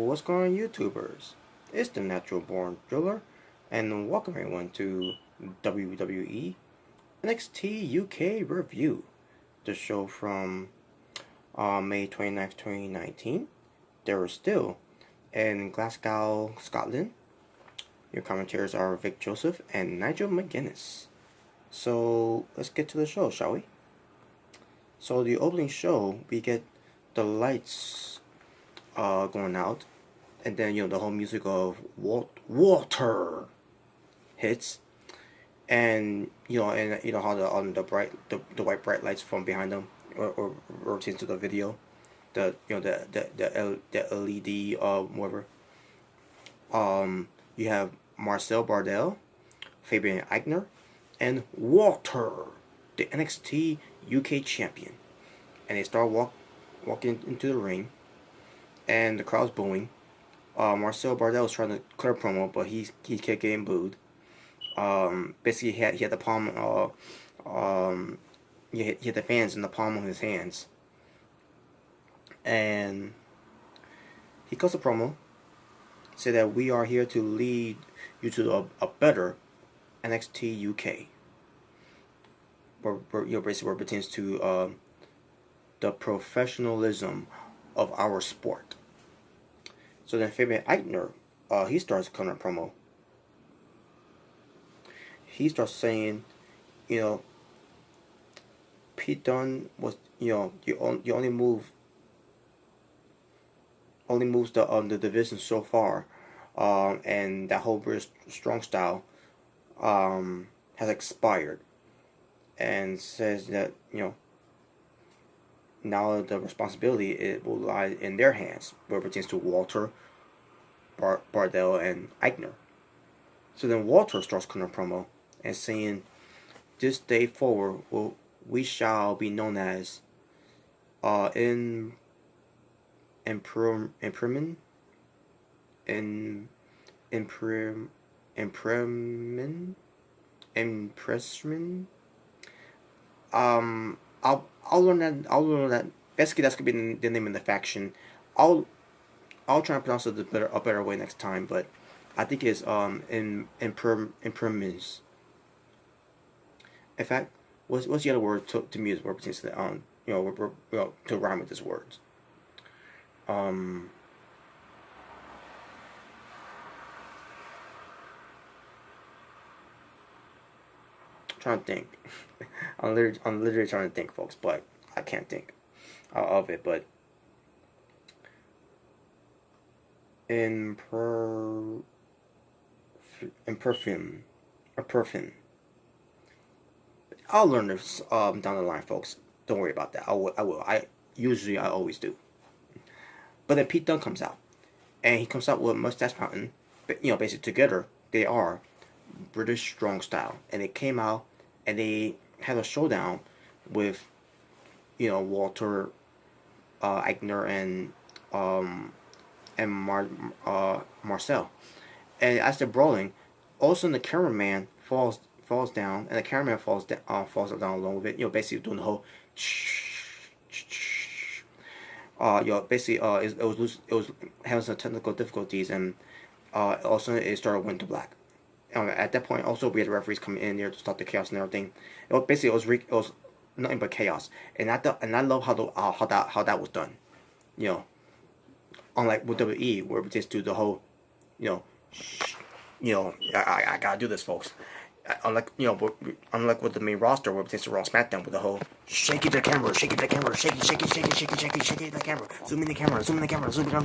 What's going on, YouTubers? It's the Natural Born Driller, and welcome everyone to WWE NXT UK Review, the show from May 29th, 2019. They were still in Glasgow, Scotland. Your commentators are Vic Joseph and Nigel McGuinness. So let's get to the show, shall we? So the opening show, we get the lights going out, and then the whole music of water hits, and how the white bright lights from behind them or rotates to the video, the LED whatever. You have Marcel Bardell, Fabian Aichner, and Walter, the NXT UK champion, and they start walking into the ring, and the crowd's booing. Marcel Bardell was trying to cut a promo, but he kept getting booed. Basically, he had the palm. He had the fans in the palm of his hands, and he cuts a promo, said that we are here to lead you to a better NXT UK. Basically, where it pertains to the professionalism of our sport. So then Fabian Aichner, he starts cutting a promo. He starts saying, Pete Dunne was, you only moves the division so far, and that whole British strong style has expired, and says that now the responsibility will lie in their hands, where it pertains to Walter, Bardell, and Aichner. So then Walter starts cutting a promo and saying, "This day forward, we shall be known as Imperium, Imperium. I'll learn that. Basically, that's gonna be the name of the faction. I'll try and pronounce it a better way next time, but I think it's Imperiums. In fact, what's the other word to use where it pertains to that? To rhyme with these words. Trying to think. I'm literally trying to think, folks, but I can't think of it. But perfume. I'll learn this down the line, folks. Don't worry about that. I will. I always do. But then Pete Dunne comes out, and he comes out with Mustache Mountain. But basically together they are British strong style, and they came out and they had a showdown with Walter, Aichner, and Marcel. And as they're brawling, all of a sudden the cameraman falls down, and the cameraman falls down along with it. Basically doing the whole basically it was having some technical difficulties, and also it started went to black. At that point, also we had the referees coming in there to stop the chaos and everything. It was nothing but chaos, and I love how that was done. Unlike with WWE, where it just do the whole, I gotta do this, folks. Unlike with the main roster, where it takes the Raw SmackDown with the whole shake it the camera, shake it the camera, shake it the camera, zoom in the camera, zoom in the camera, zoom in the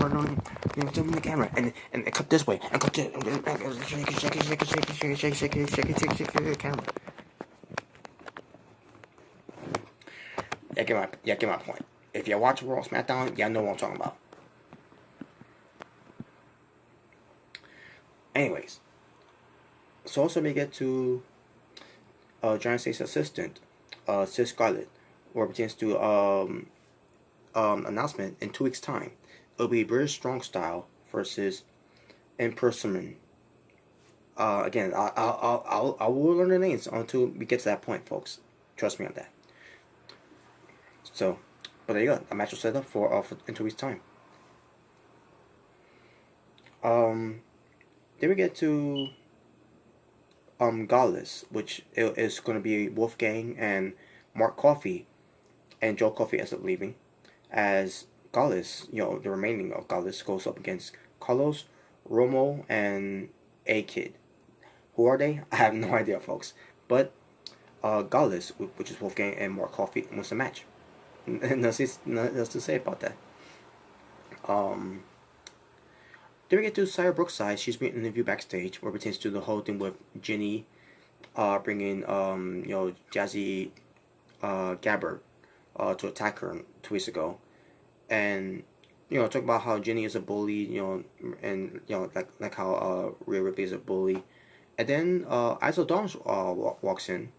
camera, and cut this way, and cut this, shake it the camera. Yeah, get my point. If you watch Raw SmackDown, y'all know what I'm talking about. Anyways, so also we get to Giant State's assistant, Sis Scarlett, where it pertains to announcement in 2 weeks' time. It'll be British Strong Style versus Imperium. Again, I will learn the names until we get to that point, folks. Trust me on that. So, but there you go. A match was set up for in 2 weeks' time. Then we get to Gallus, which is going to be Wolfgang and Mark Coffey, and Joe Coffey ends up leaving as Gallus. The remaining of Gallus goes up against Carlos, Romo, and A Kid. Who are they? I have no idea, folks. But Gallus, which is Wolfgang and Mark Coffey, wins the match. Nothing else to say about that. Then we get to Sarah Brookside. She's being interviewed backstage, where it pertains to the whole thing with Ginny, bringing Jazzy, Gabbard, to attack her 2 weeks ago, and talk about how Ginny is a bully, and like how Rhea Ripley is a bully, and then Isla Dawn walks in.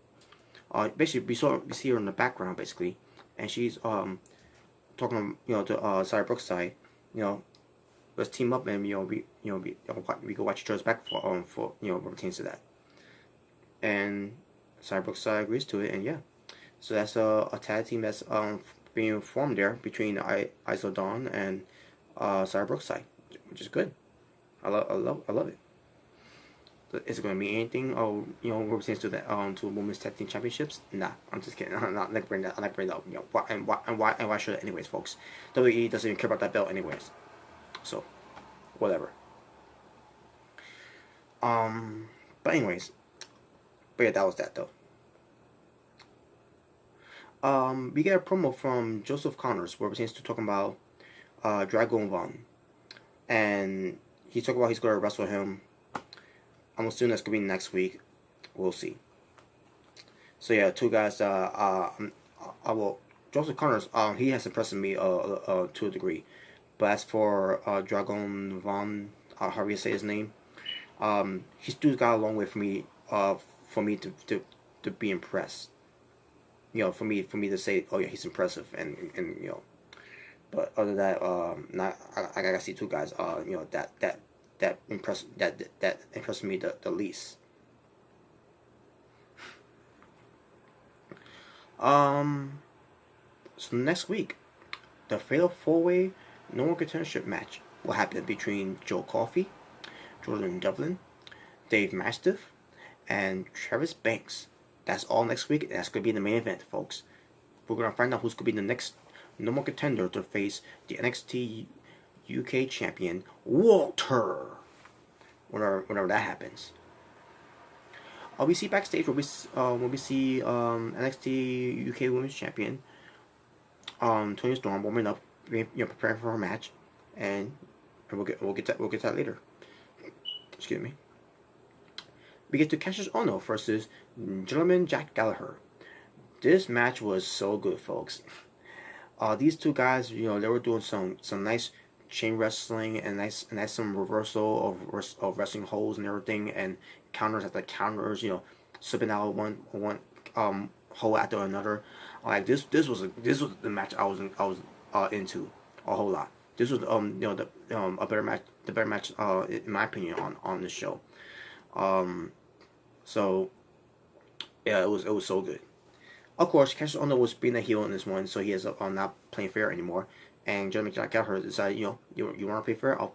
Basically, we see her in the background, basically, and she's talking to Sarah Brookside, let's team up and we go watch each other's back for what pertains to that. And Sarah Brookside agrees to it, and yeah, so that's a tag team that's being formed there between Isla Dawn and Sarah Brookside, which is good. I love it. Is it going to be anything? What pertains to that to women's tag team championships? Nah, I'm just kidding. I'm not like bring that. I'm not bring that up. Why should it anyways, folks? WWE doesn't even care about that belt anyways. So, whatever. But anyways, yeah, that was that though. We get a promo from Joseph Connors where it pertains to talking about Dragon Von, and he's talking about he's going to wrestle him. I'm assuming that's going to be next week. We'll see. So yeah, two guys. Joseph Connors. He has impressed me to a degree. But as for Dragon Von, however you say his name, he still got a long way for me to be impressed. For me to say, oh yeah, he's impressive, and But other than that, I gotta see two guys. That impressed me the least. So next week, the Fatal 4-Way No More Contendership match will happen between Joe Coffey, Jordan Devlin, Dave Mastiff, and Travis Banks. That's all next week. That's going to be the main event, folks. We're going to find out who's going to be the next No More Contender to face the NXT UK champion, Walter. Whenever that happens. We see backstage where we see NXT UK Women's Champion Toni Storm warming up, preparing for her match, and we'll get that later. Excuse me. We get to Cassius Ohno versus Gentleman Jack Gallagher. This match was so good, folks. These two guys, they were doing some nice chain wrestling and nice some reversal of wrestling holds and everything, and counters after counters, slipping out one hold after another. Like this was the match I was into a whole lot. This was a better match in my opinion on this show. So yeah, it was so good. Of course, Cassius Ohno was being a heel in this one, so he is not playing fair anymore. And Gentleman Jack Gallagher decided, you want to play fair? I'm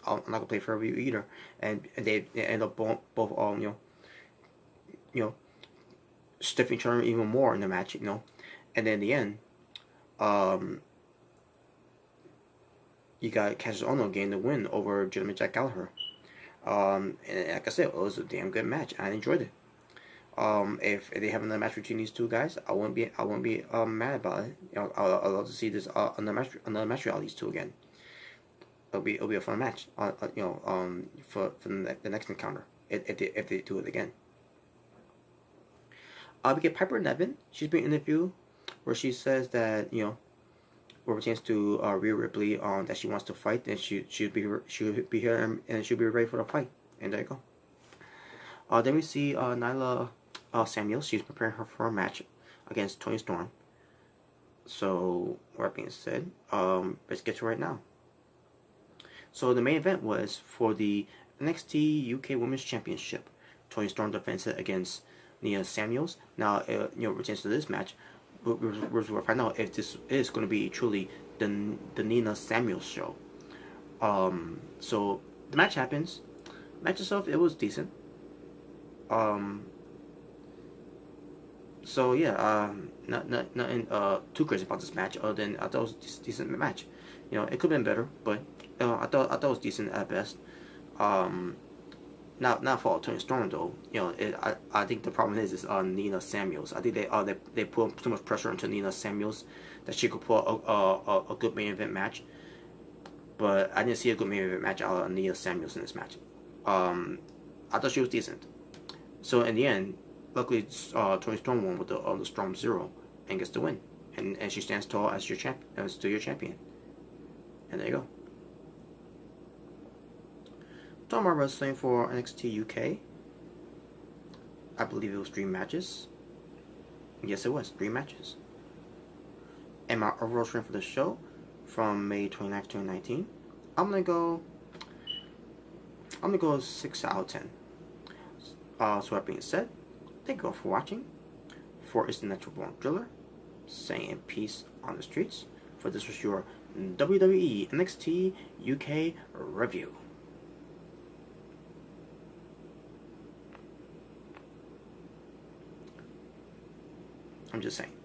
not gonna play fair with you either. And they end up both stiffing each other even more in the match, And then in the end, you got Cassius Ohno getting the win over Gentleman Jack Gallagher. And like I said, it was a damn good match. I enjoyed it. If they have another match between these two guys, I wouldn't be mad about it. I'd love to see this another match out of these two again. It'll be a fun match. For the next encounter if they do it again. We get Piper Niven. She's being interviewed where she says that where it pertains to Rhea Ripley that she wants to fight, and she'll be here and she'll be ready for the fight. And there you go. Then we see Nyla Samuels. She's preparing her for a match against Toni Storm. So, with that being said, let's get to it right now. So the main event was for the NXT UK Women's Championship. Toni Storm defends it against Nia Samuels. Now, pertains to this match, we'll find out if this is going to be truly the Nina Samuels show. So the match happens. Match itself, it was decent. So yeah, nothing too crazy about this match. Other than I thought it was a decent match. You know, it could have been better, but I thought it was decent at best. Not for Tony Storm though. You know, I think the problem is Nina Samuels. I think they put too much pressure into Nina Samuels that she could put a good main event match. But I didn't see a good main event match out of Nina Samuels in this match. I thought she was decent. So in the end, luckily Tony Storm won with the Storm Zero and gets the win, and she stands tall as your champion. And there you go. Talking about wrestling for NXT UK. I believe it was 3 matches. Yes, it was 3 matches. And my overall rating for the show from May 29th, 2019, I'm gonna go 6 out of 10. So that being said, thank you all for watching. For is the Natural Born Driller, saying peace on the streets. For this was your WWE NXT UK review. I'm just saying.